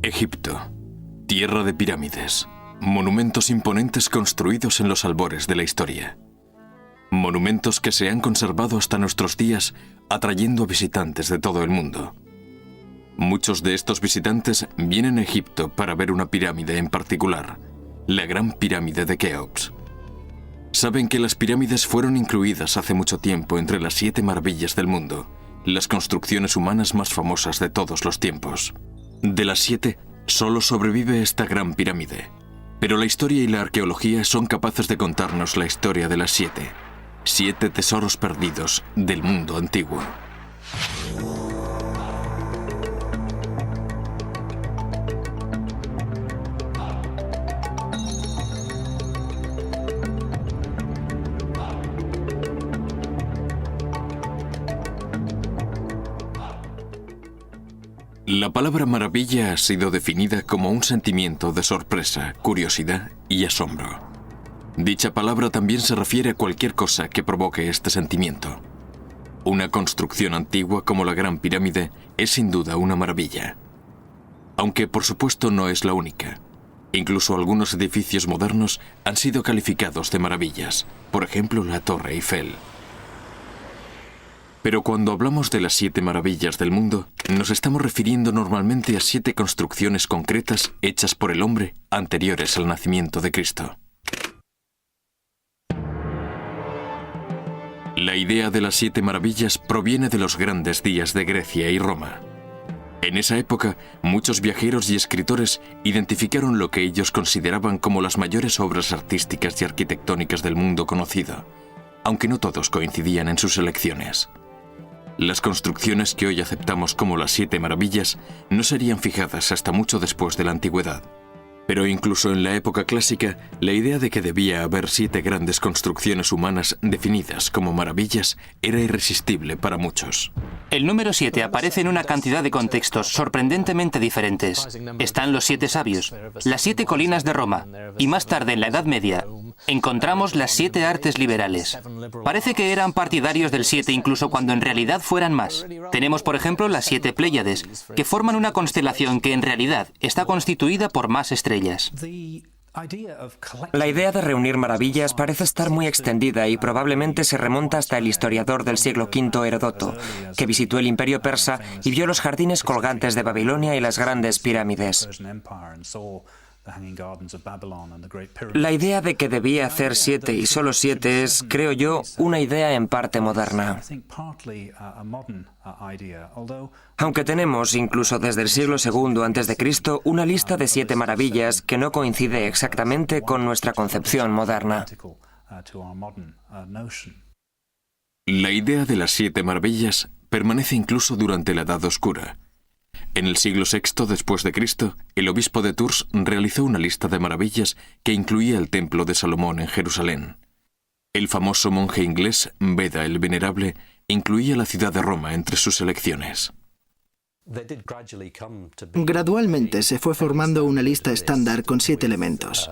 Egipto, tierra de pirámides, monumentos imponentes construidos en los albores de la historia. Monumentos que se han conservado hasta nuestros días, atrayendo a visitantes de todo el mundo. Muchos de estos visitantes vienen a Egipto para ver una pirámide en particular, la Gran Pirámide de Keops. Saben que las pirámides fueron incluidas hace mucho tiempo entre las 7 maravillas del mundo, las construcciones humanas más famosas de todos los tiempos. De las 7, solo sobrevive esta Gran Pirámide, pero la historia y la arqueología son capaces de contarnos la historia de las 7. 7 tesoros perdidos del mundo antiguo. La palabra maravilla ha sido definida como un sentimiento de sorpresa, curiosidad y asombro. Dicha palabra también se refiere a cualquier cosa que provoque este sentimiento. Una construcción antigua como la Gran Pirámide es sin duda una maravilla. Aunque por supuesto no es la única. Incluso algunos edificios modernos han sido calificados de maravillas, por ejemplo la Torre Eiffel. Pero cuando hablamos de las 7 maravillas del mundo, nos estamos refiriendo normalmente a 7 construcciones concretas hechas por el hombre anteriores al nacimiento de Cristo. La idea de las 7 maravillas proviene de los grandes días de Grecia y Roma. En esa época, muchos viajeros y escritores identificaron lo que ellos consideraban como las mayores obras artísticas y arquitectónicas del mundo conocido, aunque no todos coincidían en sus elecciones. Las construcciones que hoy aceptamos como las 7 maravillas no serían fijadas hasta mucho después de la antigüedad. Pero incluso en la época clásica, la idea de que debía haber 7 grandes construcciones humanas definidas como maravillas era irresistible para muchos. El número 7 aparece en una cantidad de contextos sorprendentemente diferentes. Están los 7 sabios, las 7 colinas de Roma, y más tarde, en la Edad Media, encontramos las 7 artes liberales. Parece que eran partidarios del 7 incluso cuando en realidad fueran más. Tenemos, por ejemplo, las 7 Pléyades, que forman una constelación que en realidad está constituida por más estrellas. La idea de reunir maravillas parece estar muy extendida y probablemente se remonta hasta el historiador del siglo V, Heródoto, que visitó el imperio persa y vio los jardines colgantes de Babilonia y las grandes pirámides. La idea de que debía hacer 7 y solo 7 es, creo yo, una idea en parte moderna. Aunque tenemos, incluso desde el siglo II a.C., una lista de 7 maravillas que no coincide exactamente con nuestra concepción moderna. La idea de las 7 maravillas permanece incluso durante la Edad Oscura. En el siglo VI después de Cristo, el obispo de Tours realizó una lista de maravillas que incluía el Templo de Salomón en Jerusalén. El famoso monje inglés, Beda el Venerable, incluía la ciudad de Roma entre sus elecciones. Gradualmente se fue formando una lista estándar con 7 elementos.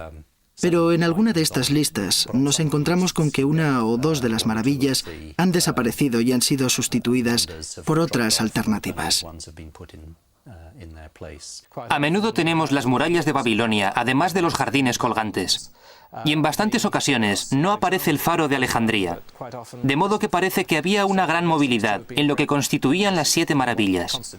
Pero en alguna de estas listas nos encontramos con que una o dos de las maravillas han desaparecido y han sido sustituidas por otras alternativas. A menudo tenemos las murallas de Babilonia, además de los jardines colgantes. Y en bastantes ocasiones no aparece el faro de Alejandría. De modo que parece que había una gran movilidad en lo que constituían las 7 maravillas.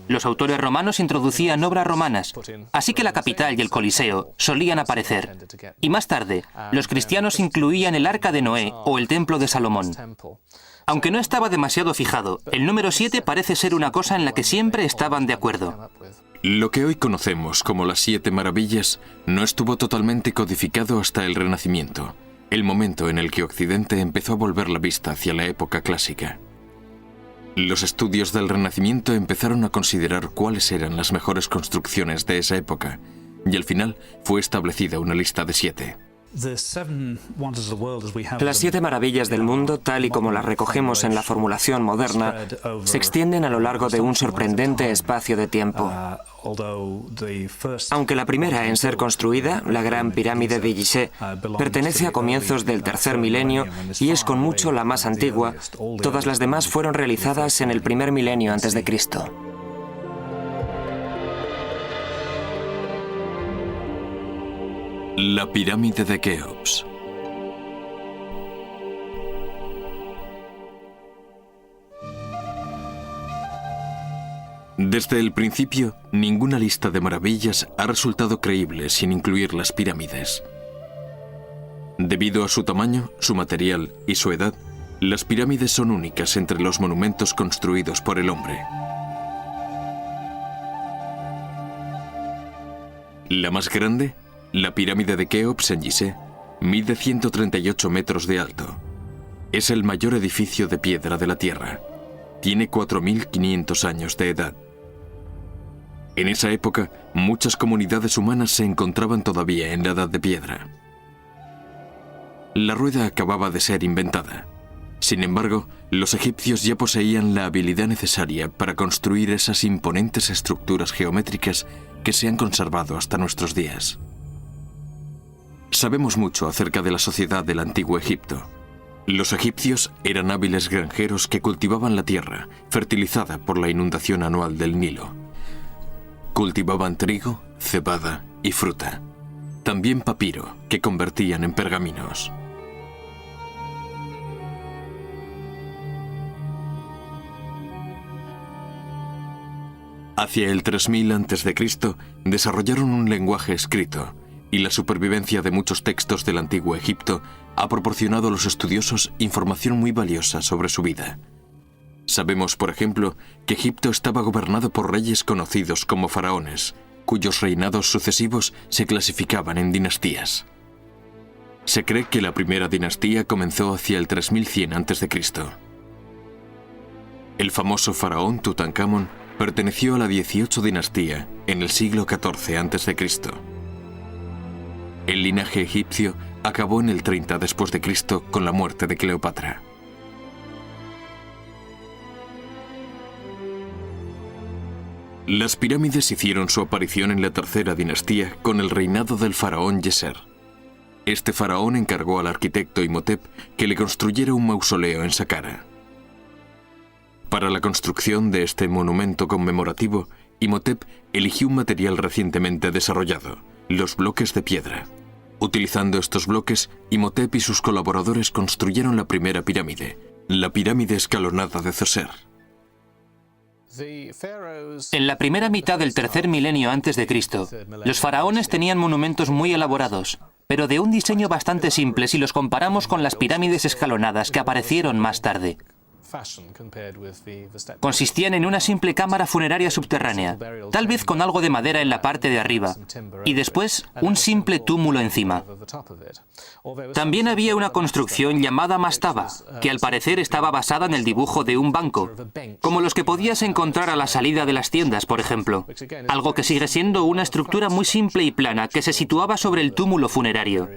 Los autores romanos introducían obras romanas, así que la capital y el Coliseo solían aparecer. Y más tarde, los cristianos incluían el Arca de Noé o el Templo de Salomón. Aunque no estaba demasiado fijado, el número 7 parece ser una cosa en la que siempre estaban de acuerdo. Lo que hoy conocemos como las 7 maravillas no estuvo totalmente codificado hasta el Renacimiento, el momento en el que Occidente empezó a volver la vista hacia la época clásica. Los estudios del Renacimiento empezaron a considerar cuáles eran las mejores construcciones de esa época, y al final fue establecida una lista de 7. Las 7 maravillas del mundo, tal y como las recogemos en la formulación moderna, se extienden a lo largo de un sorprendente espacio de tiempo. Aunque la primera en ser construida, la Gran Pirámide de Gizeh, pertenece a comienzos del tercer milenio y es con mucho la más antigua, todas las demás fueron realizadas en el primer milenio antes de Cristo. La pirámide de Keops. Desde el principio, ninguna lista de maravillas ha resultado creíble sin incluir las pirámides. Debido a su tamaño, su material y su edad, las pirámides son únicas entre los monumentos construidos por el hombre. La más grande, la pirámide de Keops en Gizeh, mide 138 metros de alto. Es el mayor edificio de piedra de la Tierra. Tiene 4.500 años de edad. En esa época, muchas comunidades humanas se encontraban todavía en la Edad de Piedra. La rueda acababa de ser inventada. Sin embargo, los egipcios ya poseían la habilidad necesaria para construir esas imponentes estructuras geométricas que se han conservado hasta nuestros días. Sabemos mucho acerca de la sociedad del antiguo Egipto. Los egipcios eran hábiles granjeros que cultivaban la tierra, fertilizada por la inundación anual del Nilo. Cultivaban trigo, cebada y fruta. También papiro, que convertían en pergaminos. Hacia el 3000 a.C. desarrollaron un lenguaje escrito, y la supervivencia de muchos textos del antiguo Egipto ha proporcionado a los estudiosos información muy valiosa sobre su vida. Sabemos, por ejemplo, que Egipto estaba gobernado por reyes conocidos como faraones, cuyos reinados sucesivos se clasificaban en dinastías. Se cree que la primera dinastía comenzó hacia el 3100 a.C. El famoso faraón Tutankamón perteneció a la 18 dinastía en el siglo XIV a.C. El linaje egipcio acabó en el 30 después de Cristo con la muerte de Cleopatra. Las pirámides hicieron su aparición en la tercera dinastía con el reinado del faraón Djeser. Este faraón encargó al arquitecto Imhotep que le construyera un mausoleo en Saqqara. Para la construcción de este monumento conmemorativo, Imhotep eligió un material recientemente desarrollado, los bloques de piedra. Utilizando estos bloques, Imhotep y sus colaboradores construyeron la primera pirámide, la pirámide escalonada de Zoser. En la primera mitad del tercer milenio antes de Cristo, los faraones tenían monumentos muy elaborados, pero de un diseño bastante simple si los comparamos con las pirámides escalonadas que aparecieron más tarde. Consistían en una simple cámara funeraria subterránea, tal vez con algo de madera en la parte de arriba, y después un simple túmulo encima. También había una construcción llamada mastaba, que al parecer estaba basada en el dibujo de un banco, como los que podías encontrar a la salida de las tiendas, por ejemplo, algo que sigue siendo una estructura muy simple y plana que se situaba sobre el túmulo funerario.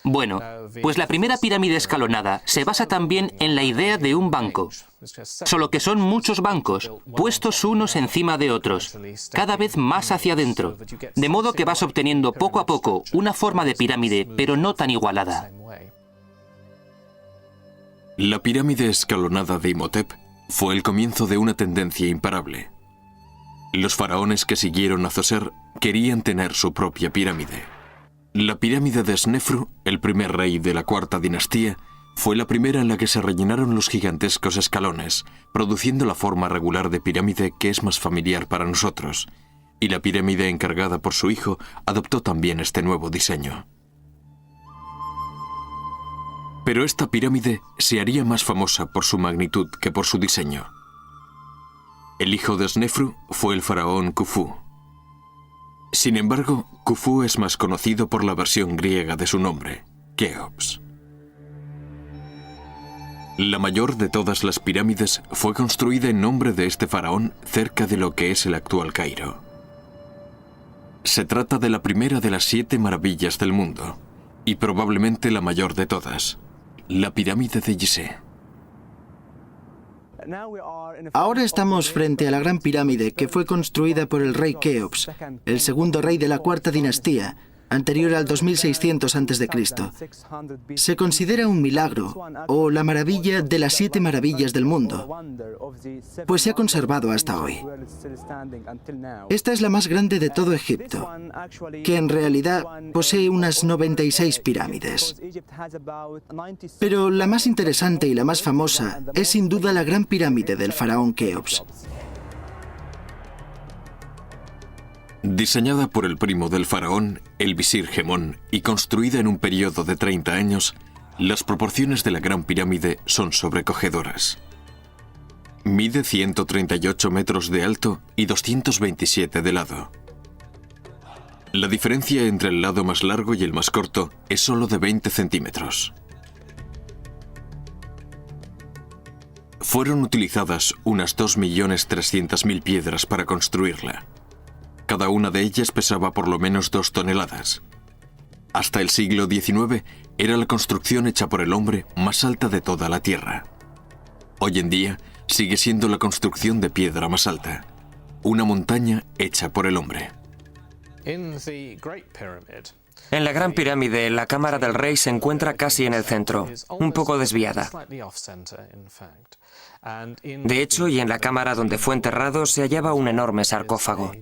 Bueno, pues la primera pirámide escalonada se basa también en la idea de un banco, solo que son muchos bancos, puestos unos encima de otros, cada vez más hacia adentro, de modo que vas obteniendo poco a poco una forma de pirámide, pero no tan igualada. La pirámide escalonada de Imhotep fue el comienzo de una tendencia imparable. Los faraones que siguieron a Zoser querían tener su propia pirámide. La pirámide de Snefru, el primer rey de la cuarta dinastía, fue la primera en la que se rellenaron los gigantescos escalones, produciendo la forma regular de pirámide que es más familiar para nosotros, y la pirámide encargada por su hijo adoptó también este nuevo diseño. Pero esta pirámide se haría más famosa por su magnitud que por su diseño. El hijo de Snefru fue el faraón Khufu. Sin embargo, Khufu es más conocido por la versión griega de su nombre, Keops. La mayor de todas las pirámides fue construida en nombre de este faraón cerca de lo que es el actual Cairo. Se trata de la primera de las 7 maravillas del mundo, y probablemente la mayor de todas, la pirámide de Gizeh. Ahora estamos frente a la gran pirámide que fue construida por el rey Keops, el segundo rey de la cuarta dinastía, anterior al 2600 a.C. Se considera un milagro o la maravilla de las 7 maravillas del mundo, pues se ha conservado hasta hoy. Esta es la más grande de todo Egipto, que en realidad posee unas 96 pirámides. Pero la más interesante y la más famosa es sin duda la Gran Pirámide del faraón Keops. Diseñada por el primo del faraón, el visir Gemón, y construida en un periodo de 30 años, las proporciones de la Gran Pirámide son sobrecogedoras. Mide 138 metros de alto y 227 de lado. La diferencia entre el lado más largo y el más corto es solo de 20 centímetros. Fueron utilizadas unas 2.300.000 piedras para construirla. Cada una de ellas pesaba por lo menos 2 toneladas. Hasta el siglo XIX era la construcción hecha por el hombre más alta de toda la Tierra. Hoy en día sigue siendo la construcción de piedra más alta, una montaña hecha por el hombre. En la Gran Pirámide, la cámara del rey se encuentra casi en el centro, un poco desviada. De hecho, y en la cámara donde fue enterrado se hallaba un enorme sarcófago.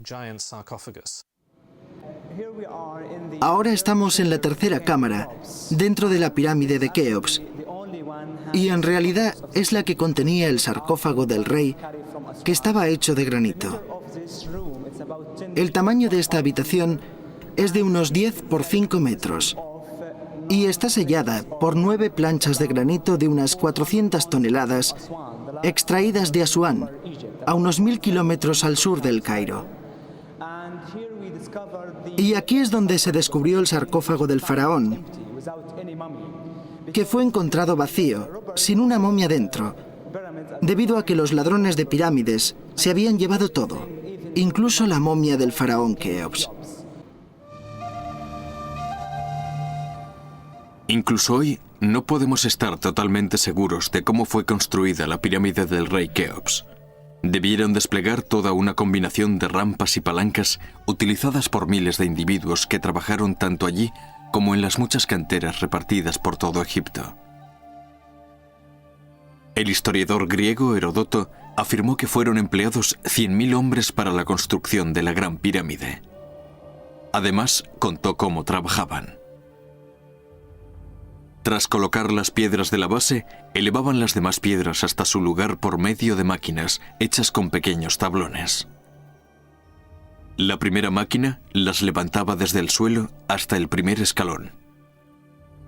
Ahora estamos en la tercera cámara, dentro de la pirámide de Keops, y en realidad es la que contenía el sarcófago del rey, que estaba hecho de granito. El tamaño de esta habitación es de unos 10 por 5 metros y está sellada por 9 planchas de granito de unas 400 toneladas extraídas de Asuán, a unos 1000 kilómetros al sur del Cairo. Y aquí es donde se descubrió el sarcófago del faraón, que fue encontrado vacío, sin una momia dentro, debido a que los ladrones de pirámides se habían llevado todo, incluso la momia del faraón Keops. Incluso hoy no podemos estar totalmente seguros de cómo fue construida la pirámide del rey Keops. Debieron desplegar toda una combinación de rampas y palancas utilizadas por miles de individuos que trabajaron tanto allí como en las muchas canteras repartidas por todo Egipto. El historiador griego Heródoto afirmó que fueron empleados 100.000 hombres para la construcción de la Gran Pirámide. Además, contó cómo trabajaban. Tras colocar las piedras de la base, elevaban las demás piedras hasta su lugar por medio de máquinas hechas con pequeños tablones. La primera máquina las levantaba desde el suelo hasta el primer escalón.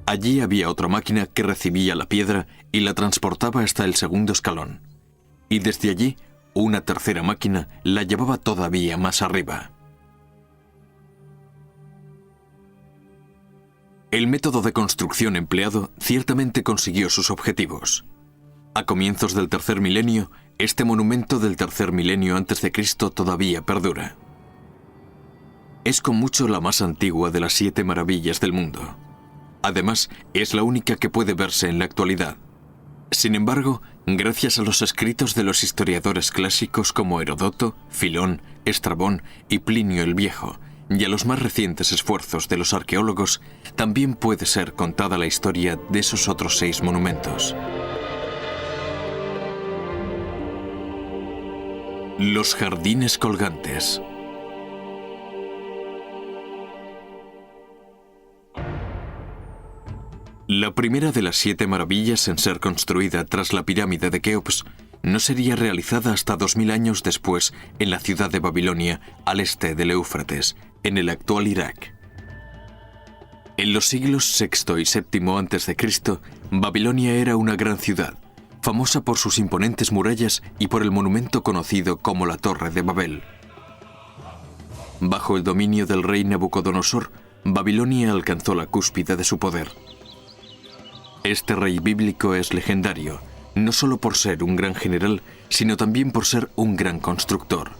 Allí había otra máquina que recibía la piedra y la transportaba hasta el segundo escalón. Y desde allí, una tercera máquina la llevaba todavía más arriba. El método de construcción empleado ciertamente consiguió sus objetivos. A comienzos del tercer milenio, este monumento del tercer milenio antes de Cristo todavía perdura. Es con mucho la más antigua de las 7 maravillas del mundo. Además, es la única que puede verse en la actualidad. Sin embargo, gracias a los escritos de los historiadores clásicos como Heródoto, Filón, Estrabón y Plinio el Viejo, y a los más recientes esfuerzos de los arqueólogos, también puede ser contada la historia de esos otros 6 monumentos. Los jardines colgantes. La primera de las 7 maravillas en ser construida tras la pirámide de Keops no sería realizada hasta 2000 años después en la ciudad de Babilonia, al este del Éufrates, en el actual Irak. En los siglos VI y VII a.C., Babilonia era una gran ciudad, famosa por sus imponentes murallas y por el monumento conocido como la Torre de Babel. Bajo el dominio del rey Nabucodonosor, Babilonia alcanzó la cúspide de su poder. Este rey bíblico es legendario, no solo por ser un gran general, sino también por ser un gran constructor.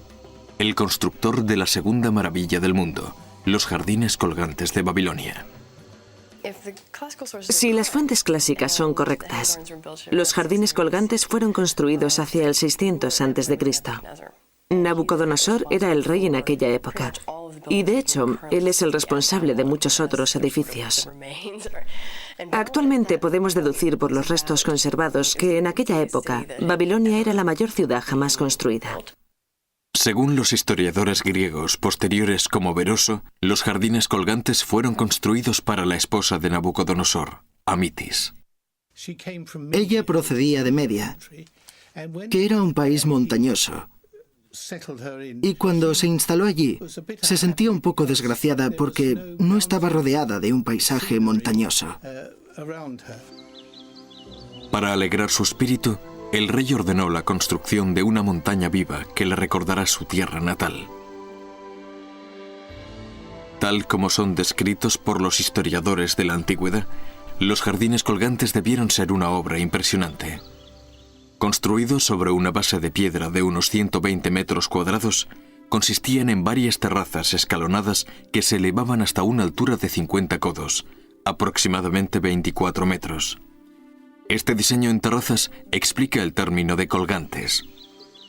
El constructor de la segunda maravilla del mundo, los jardines colgantes de Babilonia. Si las fuentes clásicas son correctas, los jardines colgantes fueron construidos hacia el 600 a.C. Nabucodonosor era el rey en aquella época. Y de hecho, él es el responsable de muchos otros edificios. Actualmente podemos deducir por los restos conservados que en aquella época Babilonia era la mayor ciudad jamás construida. Según los historiadores griegos posteriores como Beroso, los jardines colgantes fueron construidos para la esposa de Nabucodonosor, Amitis. Ella procedía de Media, que era un país montañoso. Y cuando se instaló allí, se sentía un poco desgraciada porque no estaba rodeada de un paisaje montañoso. Para alegrar su espíritu, el rey ordenó la construcción de una montaña viva que le recordará su tierra natal. Tal como son descritos por los historiadores de la antigüedad, los jardines colgantes debieron ser una obra impresionante. Construidos sobre una base de piedra de unos 120 metros cuadrados, consistían en varias terrazas escalonadas que se elevaban hasta una altura de 50 codos, aproximadamente 24 metros. Este diseño en terrazas explica el término de colgantes.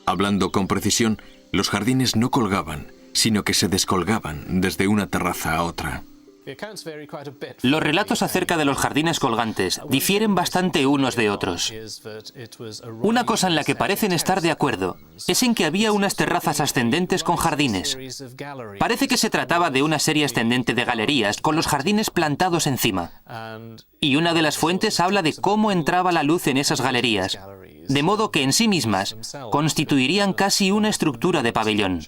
Hablando con precisión, los jardines no colgaban, sino que se descolgaban desde una terraza a otra. Los relatos acerca de los jardines colgantes difieren bastante unos de otros. Una cosa en la que parecen estar de acuerdo es en que había unas terrazas ascendentes con jardines. Parece que se trataba de una serie ascendente de galerías con los jardines plantados encima. Y una de las fuentes habla de cómo entraba la luz en esas galerías, de modo que en sí mismas constituirían casi una estructura de pabellón.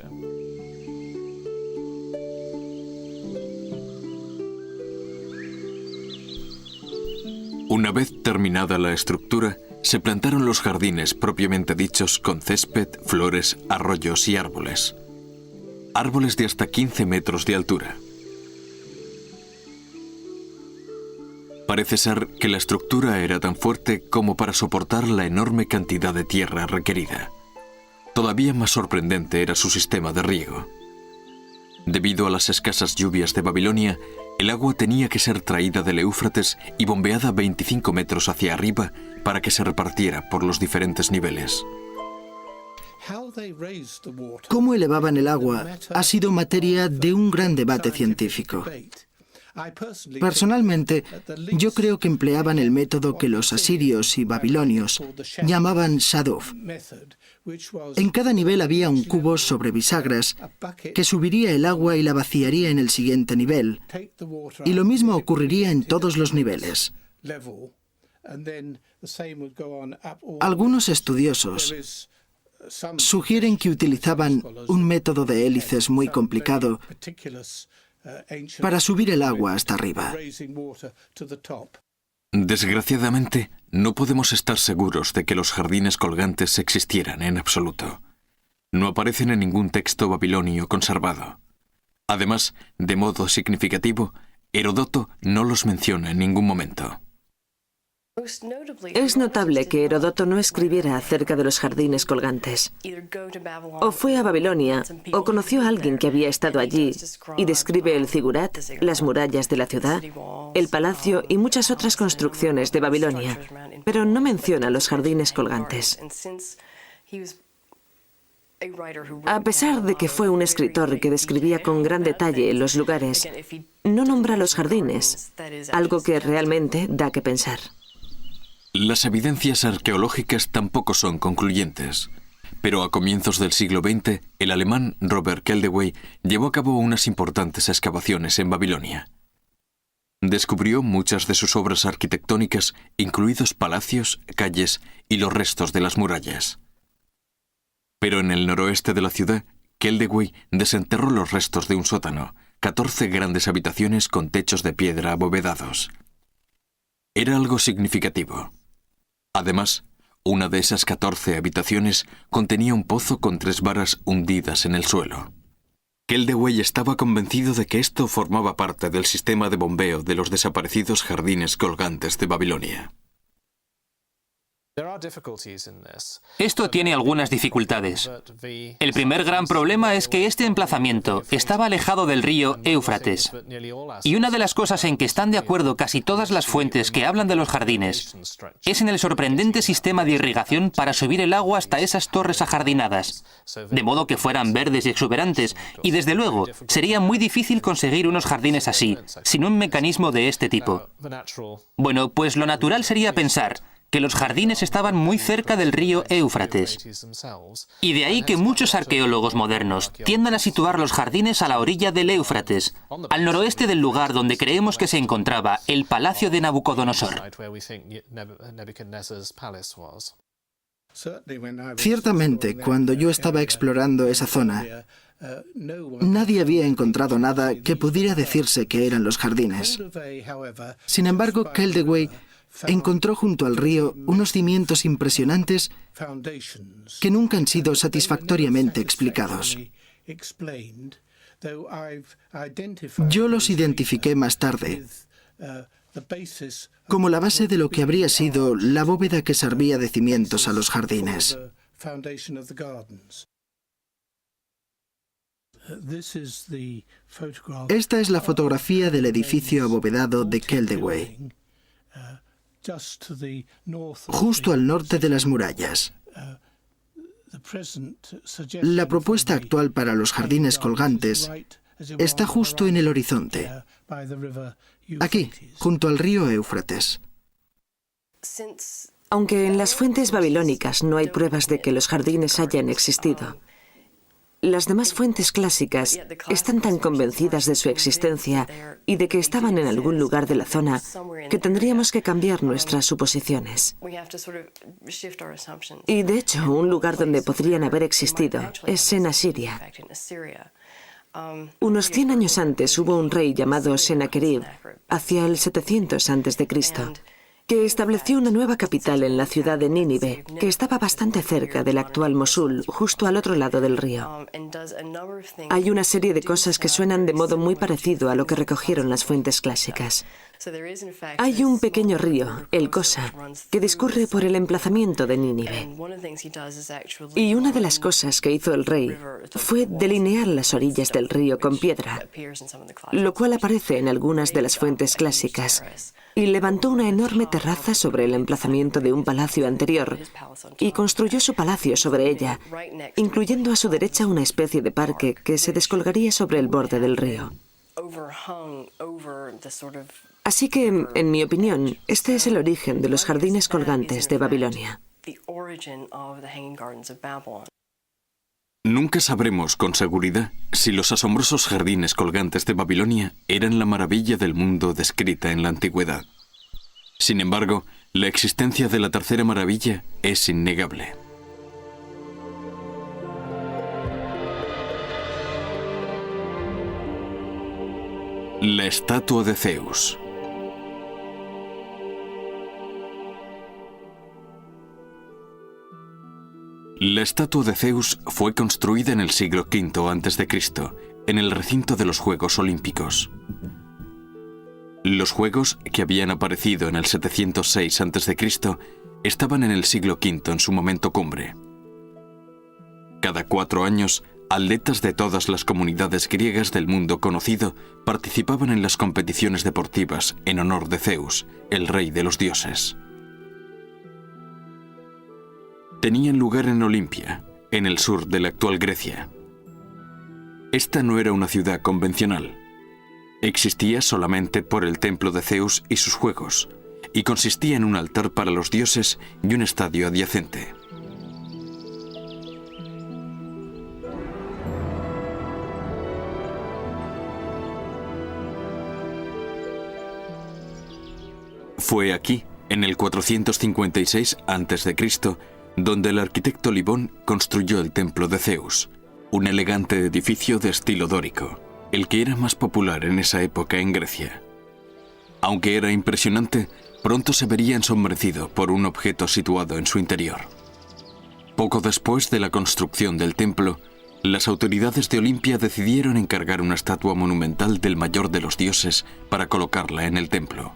Una vez terminada la estructura, se plantaron los jardines propiamente dichos con césped, flores, arroyos y árboles. Árboles de hasta 15 metros de altura. Parece ser que la estructura era tan fuerte como para soportar la enorme cantidad de tierra requerida. Todavía más sorprendente era su sistema de riego. Debido a las escasas lluvias de Babilonia, el agua tenía que ser traída del Éufrates y bombeada 25 metros hacia arriba para que se repartiera por los diferentes niveles. Cómo elevaban el agua ha sido materia de un gran debate científico. Personalmente, yo creo que empleaban el método que los asirios y babilonios llamaban Shaduf. En cada nivel había un cubo sobre bisagras que subiría el agua y la vaciaría en el siguiente nivel, y lo mismo ocurriría en todos los niveles. Algunos estudiosos sugieren que utilizaban un método de hélices muy complicado para subir el agua hasta arriba. Desgraciadamente, no podemos estar seguros de que los jardines colgantes existieran en absoluto. No aparecen en ningún texto babilonio conservado. Además, de modo significativo, Heródoto no los menciona en ningún momento. Es notable que Heródoto no escribiera acerca de los jardines colgantes. O fue a Babilonia, o conoció a alguien que había estado allí y describe el zigurat, las murallas de la ciudad, el palacio y muchas otras construcciones de Babilonia, pero no menciona los jardines colgantes. A pesar de que fue un escritor que describía con gran detalle los lugares, no nombra los jardines, algo que realmente da que pensar. Las evidencias arqueológicas tampoco son concluyentes, pero a comienzos del siglo XX, el alemán Robert Keldewey llevó a cabo unas importantes excavaciones en Babilonia. Descubrió muchas de sus obras arquitectónicas, incluidos palacios, calles y los restos de las murallas. Pero en el noroeste de la ciudad, Keldewey desenterró los restos de un sótano, 14 grandes habitaciones con techos de piedra abovedados. Era algo significativo. Además, una de esas 14 habitaciones contenía un pozo con 3 varas hundidas en el suelo. Keldewey estaba convencido de que esto formaba parte del sistema de bombeo de los desaparecidos jardines colgantes de Babilonia. Esto tiene algunas dificultades. El primer gran problema es que este emplazamiento estaba alejado del río Éufrates. Y una de las cosas en que están de acuerdo casi todas las fuentes que hablan de los jardines es en el sorprendente sistema de irrigación para subir el agua hasta esas torres ajardinadas, de modo que fueran verdes y exuberantes, y desde luego sería muy difícil conseguir unos jardines así, sin un mecanismo de este tipo. Bueno, pues lo natural sería pensar que los jardines estaban muy cerca del río Éufrates. Y de ahí que muchos arqueólogos modernos tiendan a situar los jardines a la orilla del Éufrates, al noroeste del lugar donde creemos que se encontraba el palacio de Nabucodonosor. Ciertamente, cuando yo estaba explorando esa zona, nadie había encontrado nada que pudiera decirse que eran los jardines. Sin embargo, Keldewey encontró junto al río unos cimientos impresionantes que nunca han sido satisfactoriamente explicados. Yo los identifiqué más tarde como la base de lo que habría sido la bóveda que servía de cimientos a los jardines. Esta es la fotografía del edificio abovedado de Keldewey, justo al norte de las murallas. La propuesta actual para los jardines colgantes está justo en el horizonte, aquí, junto al río Éufrates. Aunque en las fuentes babilónicas no hay pruebas de que los jardines hayan existido, las demás fuentes clásicas están tan convencidas de su existencia y de que estaban en algún lugar de la zona que tendríamos que cambiar nuestras suposiciones. Y de hecho, un lugar donde podrían haber existido es en Asiria. Unos 100 años antes hubo un rey llamado Sennacherib, hacia el 700 a.C., que estableció una nueva capital en la ciudad de Nínive, que estaba bastante cerca del actual Mosul, justo al otro lado del río. Hay una serie de cosas que suenan de modo muy parecido a lo que recogieron las fuentes clásicas. Hay un pequeño río, el Kosa, que discurre por el emplazamiento de Nínive. Y una de las cosas que hizo el rey fue delinear las orillas del río con piedra, lo cual aparece en algunas de las fuentes clásicas, y levantó una enorme terraza sobre el emplazamiento de un palacio anterior y construyó su palacio sobre ella, incluyendo a su derecha una especie de parque que se descolgaría sobre el borde del río. Así que, en mi opinión, este es el origen de los jardines colgantes de Babilonia. Nunca sabremos con seguridad si los asombrosos jardines colgantes de Babilonia eran la maravilla del mundo descrita en la antigüedad. Sin embargo, la existencia de la tercera maravilla es innegable. La estatua de Zeus. La estatua de Zeus fue construida en el siglo V a.C., en el recinto de los Juegos Olímpicos. Los Juegos, que habían aparecido en el 706 a.C., estaban en el siglo V en su momento cumbre. Cada 4 años, atletas de todas las comunidades griegas del mundo conocido participaban en las competiciones deportivas en honor de Zeus, el rey de los dioses. Tenían lugar en Olimpia, en el sur de la actual Grecia. Esta no era una ciudad convencional. Existía solamente por el templo de Zeus y sus juegos, y consistía en un altar para los dioses y un estadio adyacente. Fue aquí, en el 456 a.C., donde el arquitecto Libón construyó el templo de Zeus, un elegante edificio de estilo dórico, el que era más popular en esa época en Grecia. Aunque era impresionante, pronto se vería ensombrecido por un objeto situado en su interior. Poco después de la construcción del templo, las autoridades de Olimpia decidieron encargar una estatua monumental del mayor de los dioses para colocarla en el templo.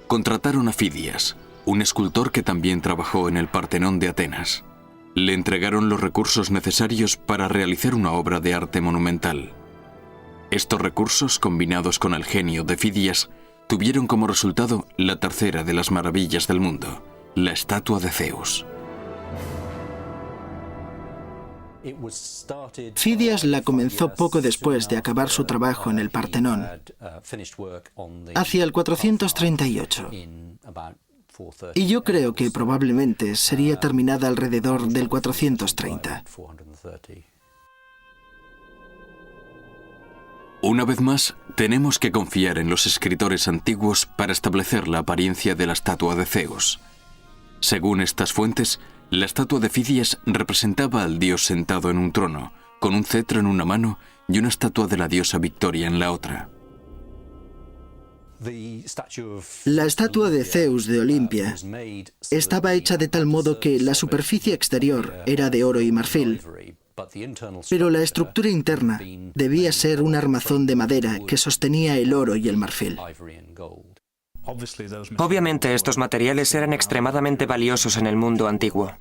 Contrataron a Fidias, un escultor que también trabajó en el Partenón de Atenas. Le entregaron los recursos necesarios para realizar una obra de arte monumental. Estos recursos, combinados con el genio de Fidias, tuvieron como resultado la tercera de las maravillas del mundo, la estatua de Zeus. Fidias la comenzó poco después de acabar su trabajo en el Partenón, hacia el 438. Y yo creo que probablemente sería terminada alrededor del 430. Una vez más, tenemos que confiar en los escritores antiguos para establecer la apariencia de la estatua de Zeus. Según estas fuentes, la estatua de Fidias representaba al dios sentado en un trono, con un cetro en una mano y una estatua de la diosa Victoria en la otra. La estatua de Zeus de Olimpia estaba hecha de tal modo que la superficie exterior era de oro y marfil, pero la estructura interna debía ser un armazón de madera que sostenía el oro y el marfil. Obviamente estos materiales eran extremadamente valiosos en el mundo antiguo.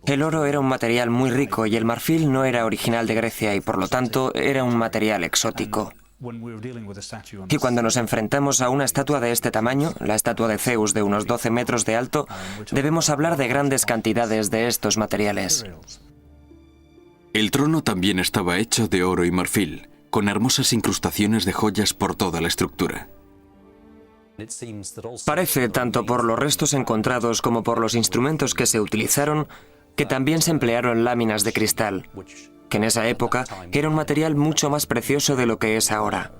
El oro era un material muy rico y el marfil no era original de Grecia y por lo tanto era un material exótico. Y cuando nos enfrentamos a una estatua de este tamaño, la estatua de Zeus de unos 12 metros de alto, debemos hablar de grandes cantidades de estos materiales. El trono también estaba hecho de oro y marfil, con hermosas incrustaciones de joyas por toda la estructura. Parece, tanto por los restos encontrados como por los instrumentos que se utilizaron, que también se emplearon láminas de cristal, que en esa época era un material mucho más precioso de lo que es ahora.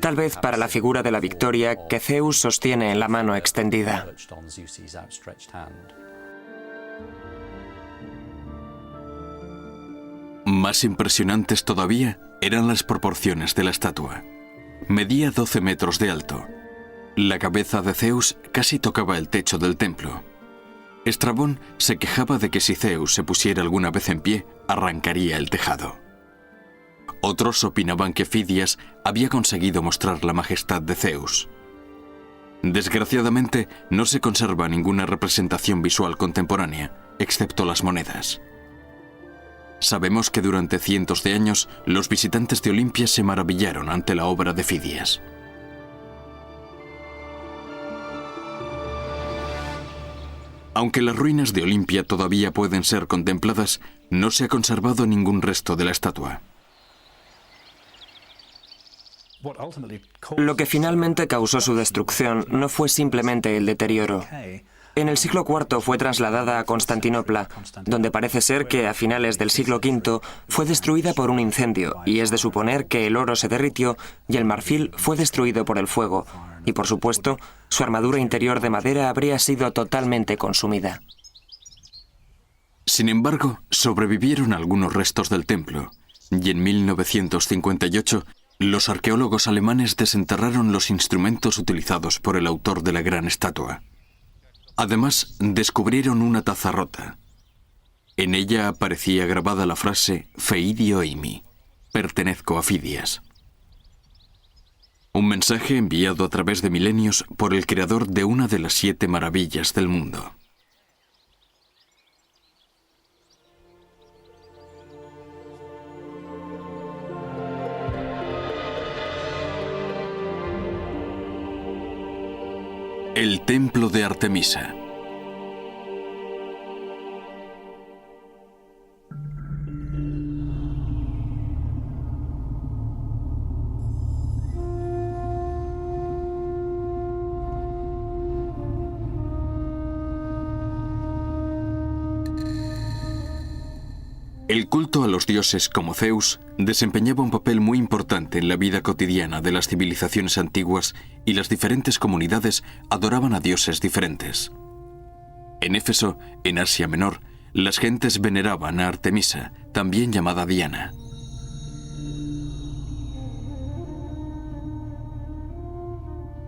Tal vez para la figura de la Victoria que Zeus sostiene en la mano extendida. Más impresionantes todavía eran las proporciones de la estatua. Medía 12 metros de alto. La cabeza de Zeus casi tocaba el techo del templo. Estrabón se quejaba de que si Zeus se pusiera alguna vez en pie, arrancaría el tejado. Otros opinaban que Fidias había conseguido mostrar la majestad de Zeus. Desgraciadamente, no se conserva ninguna representación visual contemporánea, excepto las monedas. Sabemos que durante cientos de años, los visitantes de Olimpia se maravillaron ante la obra de Fidias. Aunque las ruinas de Olimpia todavía pueden ser contempladas, no se ha conservado ningún resto de la estatua. Lo que finalmente causó su destrucción no fue simplemente el deterioro. En el siglo IV fue trasladada a Constantinopla, donde parece ser que a finales del siglo V fue destruida por un incendio, y es de suponer que el oro se derritió y el marfil fue destruido por el fuego, y por supuesto, su armadura interior de madera habría sido totalmente consumida. Sin embargo, sobrevivieron algunos restos del templo, y en 1958 los arqueólogos alemanes desenterraron los instrumentos utilizados por el autor de la gran estatua. Además, descubrieron una taza rota. En ella aparecía grabada la frase «Feidio eimi», pertenezco a Fidias. Un mensaje enviado a través de milenios por el creador de una de las 7 maravillas del mundo. El templo de Artemisa. El culto a los dioses como Zeus desempeñaba un papel muy importante en la vida cotidiana de las civilizaciones antiguas y las diferentes comunidades adoraban a dioses diferentes. En Éfeso, en Asia Menor, las gentes veneraban a Artemisa, también llamada Diana.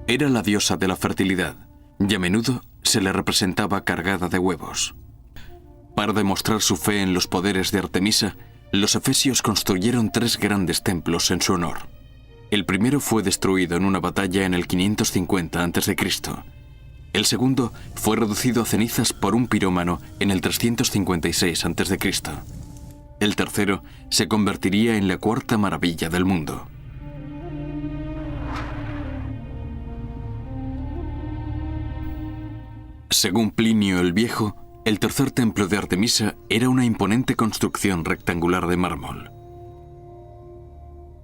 Era la diosa de la fertilidad y a menudo se le representaba cargada de huevos. Para demostrar su fe en los poderes de Artemisa, los efesios construyeron 3 grandes templos en su honor. El primero fue destruido en una batalla en el 550 a.C. El segundo fue reducido a cenizas por un pirómano en el 356 a.C. El tercero se convertiría en la cuarta maravilla del mundo. Según Plinio el Viejo, el tercer templo de Artemisa era una imponente construcción rectangular de mármol.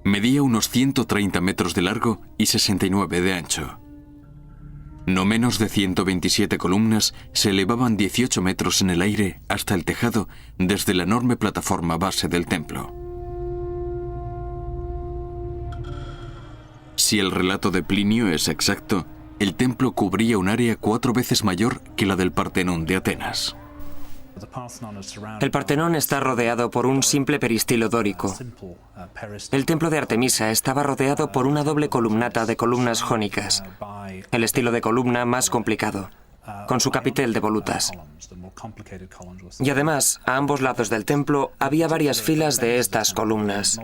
Medía unos 130 metros de largo y 69 de ancho. No menos de 127 columnas se elevaban 18 metros en el aire hasta el tejado desde la enorme plataforma base del templo. Si el relato de Plinio es exacto, el templo cubría un área 4 veces mayor que la del Partenón de Atenas. El Partenón está rodeado por un simple peristilo dórico. El templo de Artemisa estaba rodeado por una doble columnata de columnas jónicas, el estilo de columna más complicado, con su capitel de volutas. Y además, a ambos lados del templo había varias filas de estas columnas.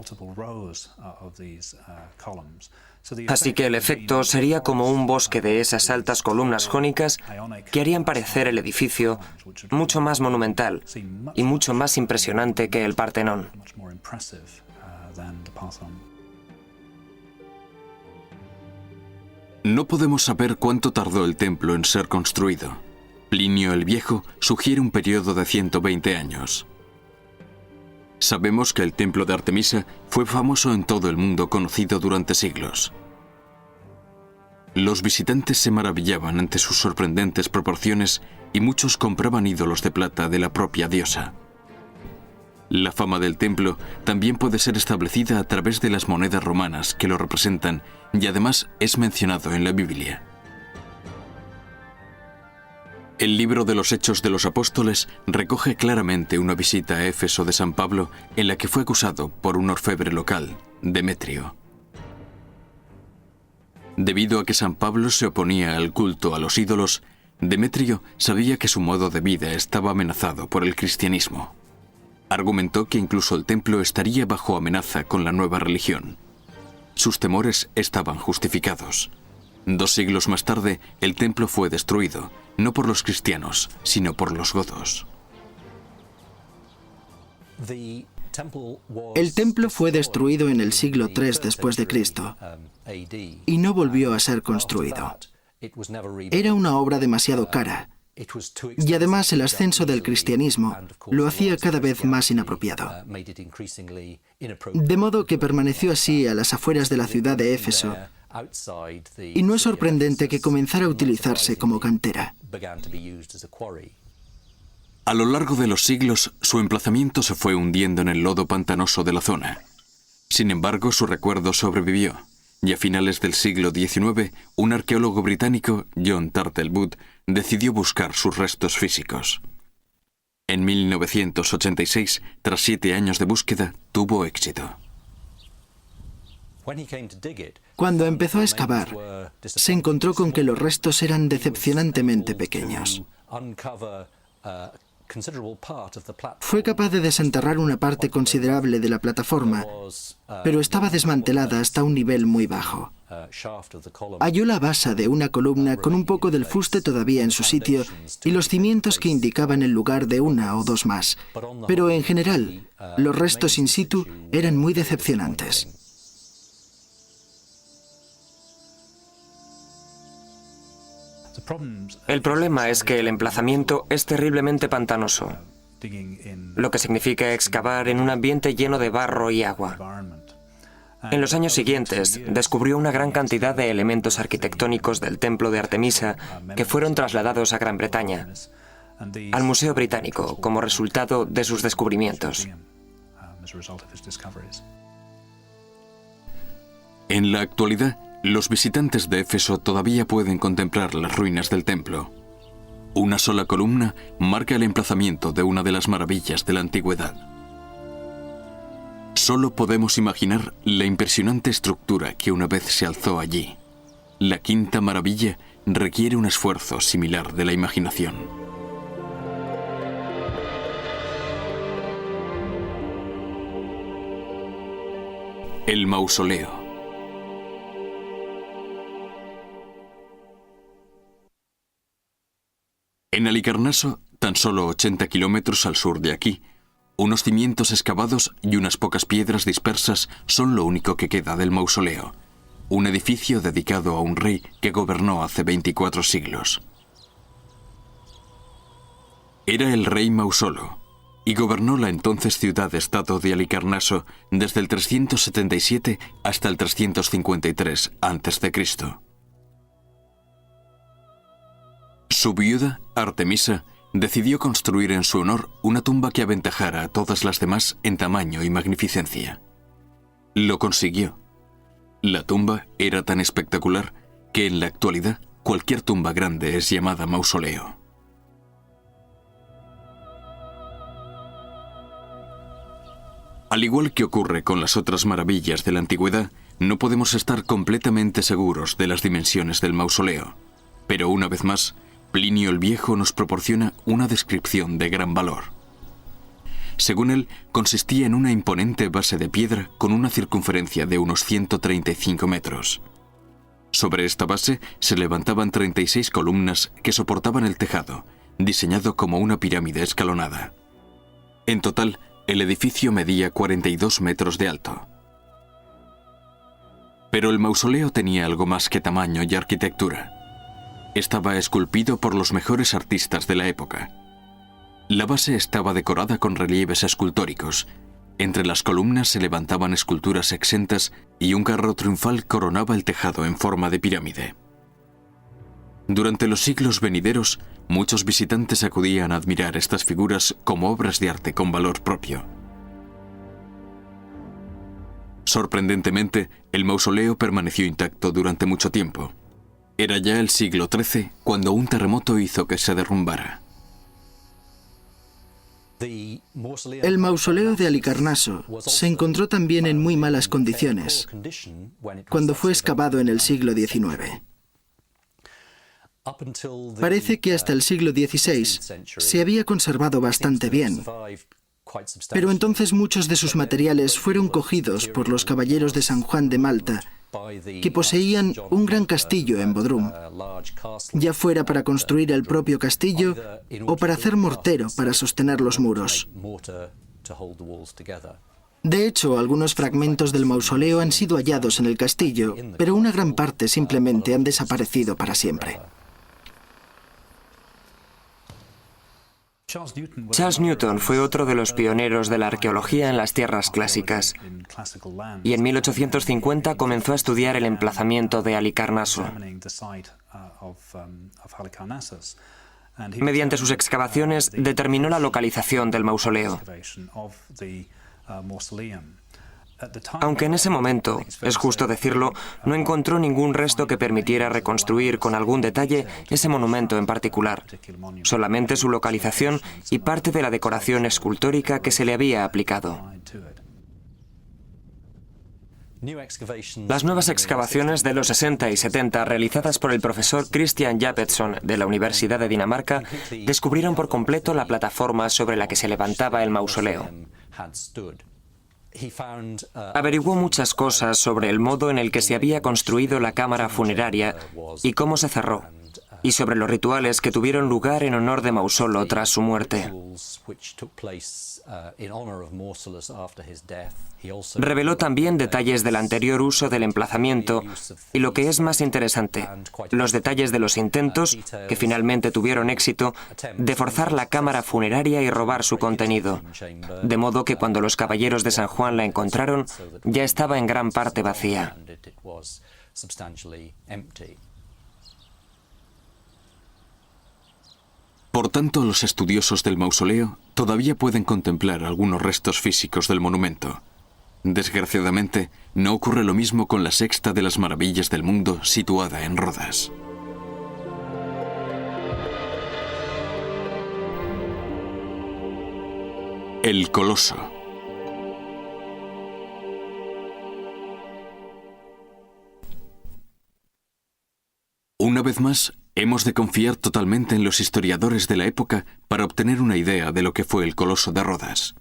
Así que el efecto sería como un bosque de esas altas columnas jónicas que harían parecer el edificio mucho más monumental y mucho más impresionante que el Partenón. No podemos saber cuánto tardó el templo en ser construido. Plinio el Viejo sugiere un periodo de 120 años. Sabemos que el templo de Artemisa fue famoso en todo el mundo conocido durante siglos. Los visitantes se maravillaban ante sus sorprendentes proporciones y muchos compraban ídolos de plata de la propia diosa. La fama del templo también puede ser establecida a través de las monedas romanas que lo representan y además es mencionado en la Biblia. El libro de los Hechos de los Apóstoles recoge claramente una visita a Éfeso de San Pablo en la que fue acusado por un orfebre local, Demetrio. Debido a que San Pablo se oponía al culto a los ídolos, Demetrio sabía que su modo de vida estaba amenazado por el cristianismo. Argumentó que incluso el templo estaría bajo amenaza con la nueva religión. Sus temores estaban justificados. 2 siglos más tarde, el templo fue destruido, no por los cristianos, sino por los godos. El templo fue destruido en el siglo III después de Cristo y no volvió a ser construido. Era una obra demasiado cara y además el ascenso del cristianismo lo hacía cada vez más inapropiado. De modo que permaneció así a las afueras de la ciudad de Éfeso y no es sorprendente que comenzara a utilizarse como cantera. A lo largo de los siglos, su emplazamiento se fue hundiendo en el lodo pantanoso de la zona. Sin embargo, su recuerdo sobrevivió, y a finales del siglo XIX, un arqueólogo británico, John Turtelwood, decidió buscar sus restos físicos. En 1986, tras 7 años de búsqueda, tuvo éxito. Cuando empezó a excavar, se encontró con que los restos eran decepcionantemente pequeños. Fue capaz de desenterrar una parte considerable de la plataforma, pero estaba desmantelada hasta un nivel muy bajo. Halló la base de una columna con un poco del fuste todavía en su sitio y los cimientos que indicaban el lugar de 1 o 2 más, pero en general, los restos in situ eran muy decepcionantes. El problema es que el emplazamiento es terriblemente pantanoso, lo que significa excavar en un ambiente lleno de barro y agua. En los años siguientes, descubrió una gran cantidad de elementos arquitectónicos del templo de Artemisa que fueron trasladados a Gran Bretaña, al Museo Británico, como resultado de sus descubrimientos. En la actualidad, los visitantes de Éfeso todavía pueden contemplar las ruinas del templo. Una sola columna marca el emplazamiento de una de las maravillas de la antigüedad. Solo podemos imaginar la impresionante estructura que una vez se alzó allí. La quinta maravilla requiere un esfuerzo similar de la imaginación. El mausoleo. En Halicarnaso, tan solo 80 kilómetros al sur de aquí, unos cimientos excavados y unas pocas piedras dispersas son lo único que queda del mausoleo, un edificio dedicado a un rey que gobernó hace 24 siglos. Era el rey Mausolo, y gobernó la entonces ciudad-estado de Halicarnaso desde el 377 hasta el 353 a.C. Su viuda, Artemisa, decidió construir en su honor una tumba que aventajara a todas las demás en tamaño y magnificencia. Lo consiguió. La tumba era tan espectacular que en la actualidad cualquier tumba grande es llamada mausoleo. Al igual que ocurre con las otras maravillas de la antigüedad, no podemos estar completamente seguros de las dimensiones del mausoleo, pero una vez más, Plinio el Viejo nos proporciona una descripción de gran valor. Según él, consistía en una imponente base de piedra con una circunferencia de unos 135 metros. Sobre esta base se levantaban 36 columnas que soportaban el tejado, diseñado como una pirámide escalonada. En total, el edificio medía 42 metros de alto. Pero el mausoleo tenía algo más que tamaño y arquitectura. Estaba esculpido por los mejores artistas de la época. La base estaba decorada con relieves escultóricos. Entre las columnas se levantaban esculturas exentas y un carro triunfal coronaba el tejado en forma de pirámide. Durante los siglos venideros, muchos visitantes acudían a admirar estas figuras como obras de arte con valor propio. Sorprendentemente, el mausoleo permaneció intacto durante mucho tiempo. Era ya el siglo XIII cuando un terremoto hizo que se derrumbara. El mausoleo de Halicarnaso se encontró también en muy malas condiciones cuando fue excavado en el siglo XIX. Parece que hasta el siglo XVI se había conservado bastante bien, pero entonces muchos de sus materiales fueron cogidos por los caballeros de San Juan de Malta, que poseían un gran castillo en Bodrum, ya fuera para construir el propio castillo o para hacer mortero para sostener los muros. De hecho, algunos fragmentos del mausoleo han sido hallados en el castillo, pero una gran parte simplemente han desaparecido para siempre. Charles Newton fue otro de los pioneros de la arqueología en las tierras clásicas, y en 1850 comenzó a estudiar el emplazamiento de Halicarnaso. Mediante sus excavaciones determinó la localización del mausoleo. Aunque en ese momento, es justo decirlo, no encontró ningún resto que permitiera reconstruir con algún detalle ese monumento en particular, solamente su localización y parte de la decoración escultórica que se le había aplicado. Las nuevas excavaciones de los 60 y 70 realizadas por el profesor Christian Jappeson de la Universidad de Dinamarca descubrieron por completo la plataforma sobre la que se levantaba el mausoleo. Averiguó muchas cosas sobre el modo en el que se había construido la cámara funeraria y cómo se cerró, y sobre los rituales que tuvieron lugar en honor de Mausolo tras su muerte. Reveló también detalles del anterior uso del emplazamiento y, lo que es más interesante, los detalles de los intentos, que finalmente tuvieron éxito, de forzar la cámara funeraria y robar su contenido, de modo que cuando los caballeros de San Juan la encontraron, ya estaba en gran parte vacía. Por tanto, los estudiosos del mausoleo todavía pueden contemplar algunos restos físicos del monumento. Desgraciadamente, no ocurre lo mismo con la sexta de las maravillas del mundo situada en Rodas. El Coloso. Una vez más, hemos de confiar totalmente en los historiadores de la época para obtener una idea de lo que fue el Coloso de Rodas.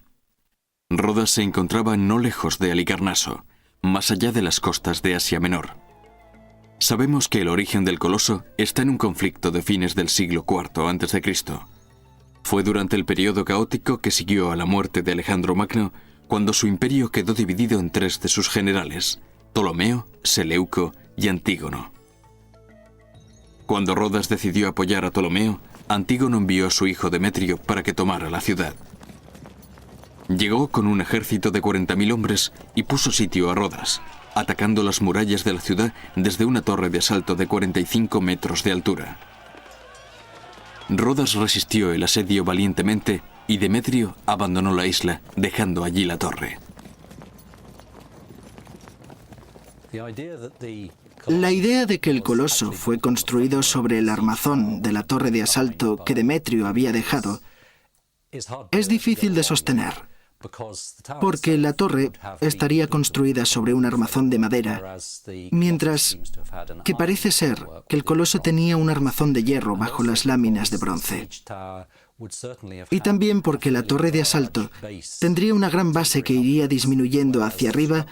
Rodas se encontraba no lejos de Halicarnaso, más allá de las costas de Asia Menor. Sabemos que el origen del coloso está en un conflicto de fines del siglo IV a.C. Fue durante el periodo caótico que siguió a la muerte de Alejandro Magno, cuando su imperio quedó dividido en 3 de sus generales, Ptolomeo, Seleuco y Antígono. Cuando Rodas decidió apoyar a Ptolomeo, Antígono envió a su hijo Demetrio para que tomara la ciudad. Llegó con un ejército de 40.000 hombres y puso sitio a Rodas, atacando las murallas de la ciudad desde una torre de asalto de 45 metros de altura. Rodas resistió el asedio valientemente y Demetrio abandonó la isla, dejando allí la torre. La idea de que el coloso fue construido sobre el armazón de la torre de asalto que Demetrio había dejado es difícil de sostener, porque la torre estaría construida sobre un armazón de madera, mientras que parece ser que el coloso tenía un armazón de hierro bajo las láminas de bronce. Y también porque la torre de asalto tendría una gran base que iría disminuyendo hacia arriba,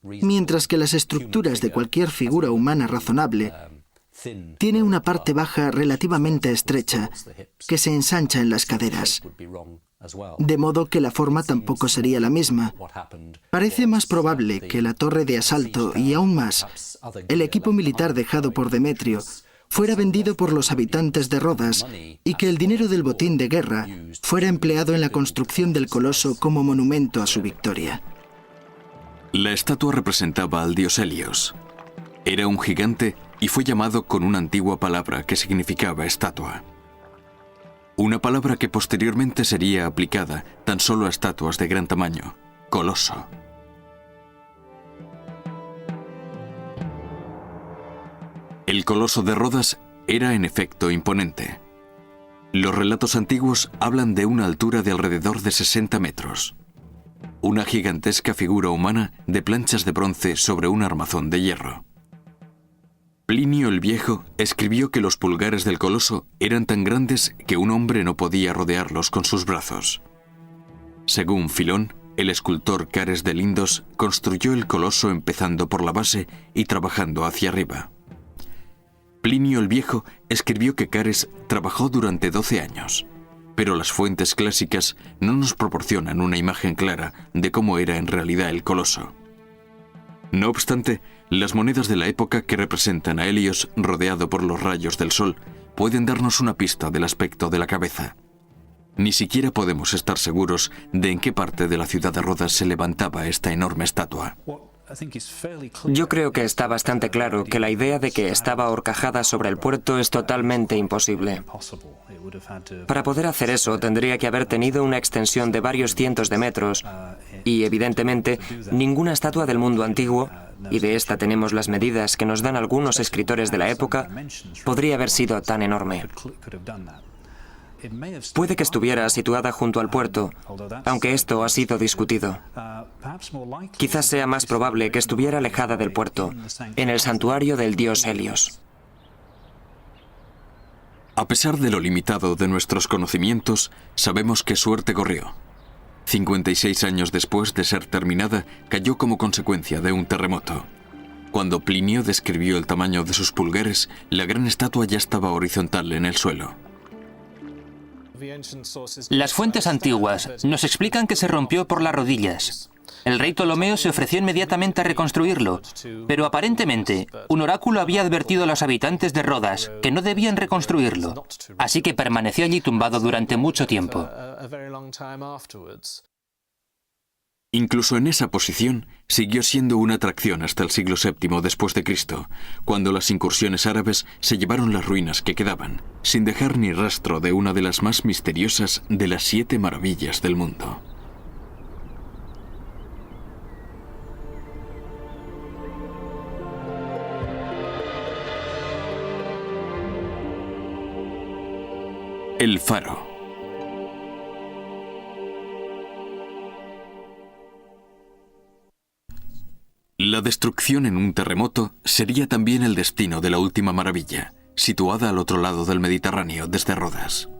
mientras que las estructuras de cualquier figura humana razonable tiene una parte baja relativamente estrecha que se ensancha en las caderas, de modo que la forma tampoco sería la misma. Parece más probable que la torre de asalto y aún más el equipo militar dejado por Demetrio fuera vendido por los habitantes de Rodas y que el dinero del botín de guerra fuera empleado en la construcción del coloso como monumento a su victoria. La estatua representaba al dios Helios. Era un gigante y fue llamado con una antigua palabra que significaba estatua. Una palabra que posteriormente sería aplicada tan solo a estatuas de gran tamaño, coloso. El coloso de Rodas era en efecto imponente. Los relatos antiguos hablan de una altura de alrededor de 60 metros. Una gigantesca figura humana de planchas de bronce sobre un armazón de hierro. Plinio el Viejo escribió que los pulgares del coloso eran tan grandes que un hombre no podía rodearlos con sus brazos. Según Filón, el escultor Cares de Lindos construyó el coloso empezando por la base y trabajando hacia arriba. Plinio el Viejo escribió que Cares trabajó durante 12 años, pero las fuentes clásicas no nos proporcionan una imagen clara de cómo era en realidad el coloso. No obstante, las monedas de la época que representan a Helios rodeado por los rayos del sol pueden darnos una pista del aspecto de la cabeza. Ni siquiera podemos estar seguros de en qué parte de la ciudad de Rodas se levantaba esta enorme estatua. Yo creo que está bastante claro que la idea de que estaba ahorcajada sobre el puerto es totalmente imposible. Para poder hacer eso tendría que haber tenido una extensión de varios cientos de metros y, evidentemente, ninguna estatua del mundo antiguo, y de esta tenemos las medidas que nos dan algunos escritores de la época, podría haber sido tan enorme. Puede que estuviera situada junto al puerto, aunque esto ha sido discutido. Quizás sea más probable que estuviera alejada del puerto, en el santuario del dios Helios. A pesar de lo limitado de nuestros conocimientos, sabemos qué suerte corrió. 56 años después de ser terminada, cayó como consecuencia de un terremoto. Cuando Plinio describió el tamaño de sus pulgares, la gran estatua ya estaba horizontal en el suelo. Las fuentes antiguas nos explican que se rompió por las rodillas. El rey Ptolomeo se ofreció inmediatamente a reconstruirlo, pero aparentemente un oráculo había advertido a los habitantes de Rodas que no debían reconstruirlo, así que permaneció allí tumbado durante mucho tiempo. Incluso en esa posición, siguió siendo una atracción hasta el siglo VII después de Cristo, cuando las incursiones árabes se llevaron las ruinas que quedaban, sin dejar ni rastro de una de las más misteriosas de las 7 maravillas del mundo. El faro. La destrucción en un terremoto sería también el destino de la última maravilla, situada al otro lado del Mediterráneo desde Rodas.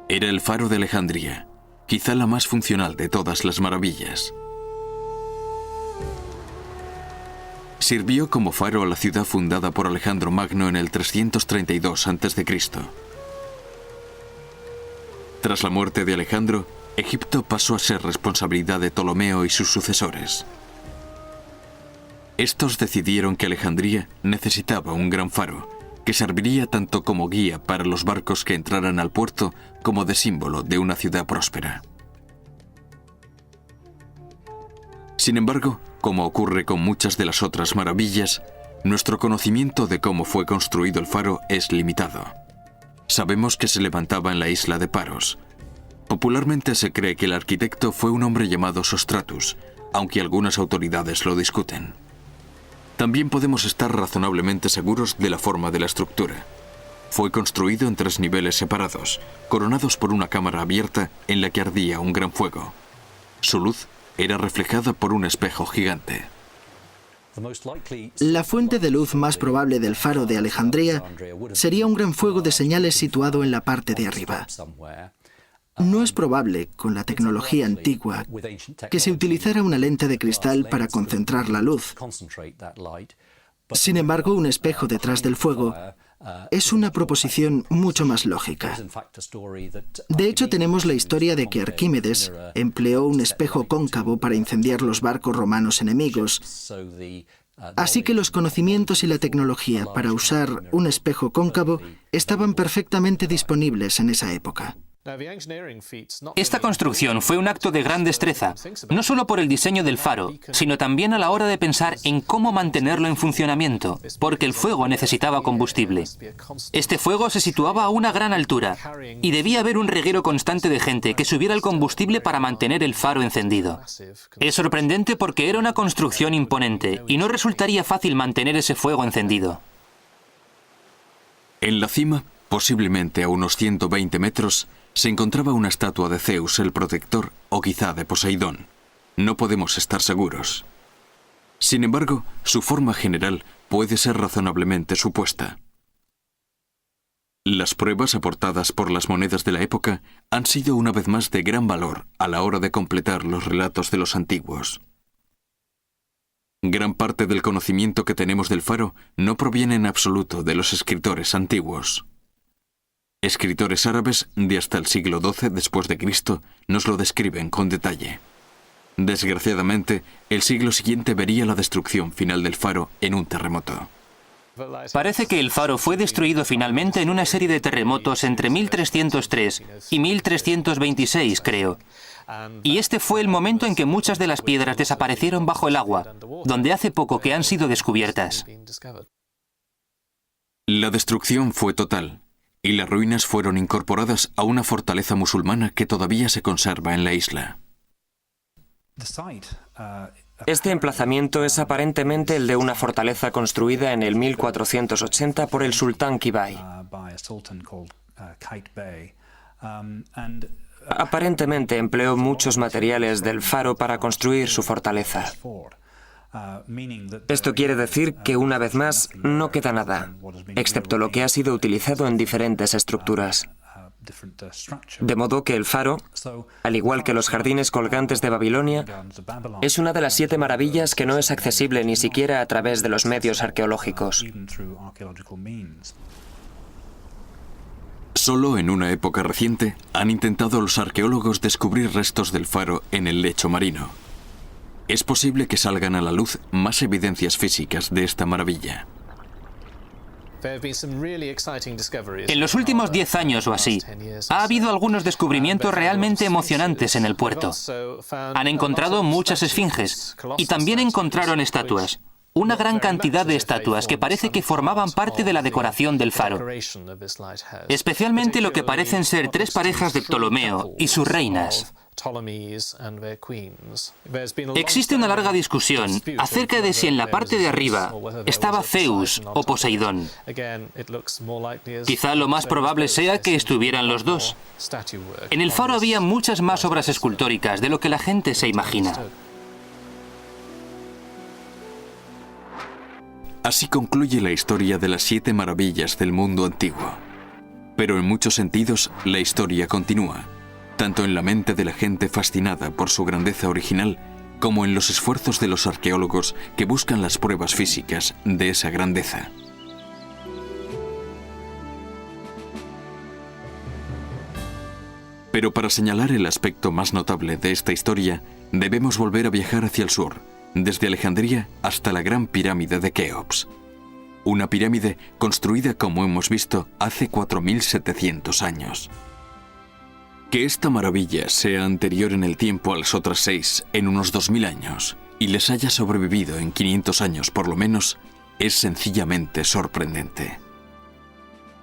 Era el faro de Alejandría, quizá la más funcional de todas las maravillas. Sirvió como faro a la ciudad fundada por Alejandro Magno en el 332 a.C. Tras la muerte de Alejandro, Egipto pasó a ser responsabilidad de Ptolomeo y sus sucesores. Estos decidieron que Alejandría necesitaba un gran faro, que serviría tanto como guía para los barcos que entraran al puerto como de símbolo de una ciudad próspera. Sin embargo, como ocurre con muchas de las otras maravillas, nuestro conocimiento de cómo fue construido el faro es limitado. Sabemos que se levantaba en la isla de Paros. Popularmente se cree que el arquitecto fue un hombre llamado Sostratus, aunque algunas autoridades lo discuten. También podemos estar razonablemente seguros de la forma de la estructura. Fue construido en 3 niveles separados, coronados por una cámara abierta en la que ardía un gran fuego. Su luz era reflejada por un espejo gigante. La fuente de luz más probable del faro de Alejandría sería un gran fuego de señales situado en la parte de arriba. No es probable, con la tecnología antigua, que se utilizara una lente de cristal para concentrar la luz. Sin embargo, un espejo detrás del fuego es una proposición mucho más lógica. De hecho, tenemos la historia de que Arquímedes empleó un espejo cóncavo para incendiar los barcos romanos enemigos. Así que los conocimientos y la tecnología para usar un espejo cóncavo estaban perfectamente disponibles en esa época. Esta construcción fue un acto de gran destreza, no solo por el diseño del faro, sino también a la hora de pensar en cómo mantenerlo en funcionamiento, porque el fuego necesitaba combustible. Este fuego se situaba a una gran altura, y debía haber un reguero constante de gente que subiera el combustible para mantener el faro encendido. Es sorprendente porque era una construcción imponente, y no resultaría fácil mantener ese fuego encendido. En la cima, posiblemente a unos 120 metros, se encontraba una estatua de Zeus el Protector o quizá de Poseidón. No podemos estar seguros. Sin embargo, su forma general puede ser razonablemente supuesta. Las pruebas aportadas por las monedas de la época han sido una vez más de gran valor a la hora de completar los relatos de los antiguos. Gran parte del conocimiento que tenemos del faro no proviene en absoluto de los escritores antiguos. Escritores árabes de hasta el siglo XII después de Cristo nos lo describen con detalle. Desgraciadamente, el siglo siguiente vería la destrucción final del faro en un terremoto. Parece que el faro fue destruido finalmente en una serie de terremotos entre 1303 y 1326, creo. Y este fue el momento en que muchas de las piedras desaparecieron bajo el agua, donde hace poco que han sido descubiertas. La destrucción fue total, y las ruinas fueron incorporadas a una fortaleza musulmana que todavía se conserva en la isla. Este emplazamiento es aparentemente el de una fortaleza construida en el 1480 por el sultán Qibay. Aparentemente empleó muchos materiales del faro para construir su fortaleza. Esto quiere decir que, una vez más, no queda nada, excepto lo que ha sido utilizado en diferentes estructuras. De modo que el faro, al igual que los jardines colgantes de Babilonia, es una de las 7 maravillas que no es accesible ni siquiera a través de los medios arqueológicos. Solo en una época reciente han intentado los arqueólogos descubrir restos del faro en el lecho marino. Es posible que salgan a la luz más evidencias físicas de esta maravilla. En los últimos 10 años o así, ha habido algunos descubrimientos realmente emocionantes en el puerto. Han encontrado muchas esfinges y también encontraron estatuas. Una gran cantidad de estatuas que parece que formaban parte de la decoración del faro. Especialmente lo que parecen ser 3 parejas de Ptolomeo y sus reinas. Existe una larga discusión acerca de si en la parte de arriba estaba Zeus o Poseidón. Quizá lo más probable sea que estuvieran los dos. En el faro había muchas más obras escultóricas de lo que la gente se imagina. Así concluye la historia de las 7 maravillas del mundo antiguo. Pero en muchos sentidos, la historia continúa, tanto en la mente de la gente fascinada por su grandeza original, como en los esfuerzos de los arqueólogos que buscan las pruebas físicas de esa grandeza. Pero para señalar el aspecto más notable de esta historia, debemos volver a viajar hacia el sur, desde Alejandría hasta la Gran Pirámide de Keops. Una pirámide construida, como hemos visto, hace 4.700 años. Que esta maravilla sea anterior en el tiempo a las otras 6 en unos 2.000 años y les haya sobrevivido en 500 años por lo menos, es sencillamente sorprendente.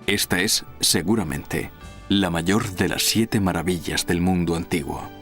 Esta es, seguramente, la mayor de las 7 maravillas del mundo antiguo.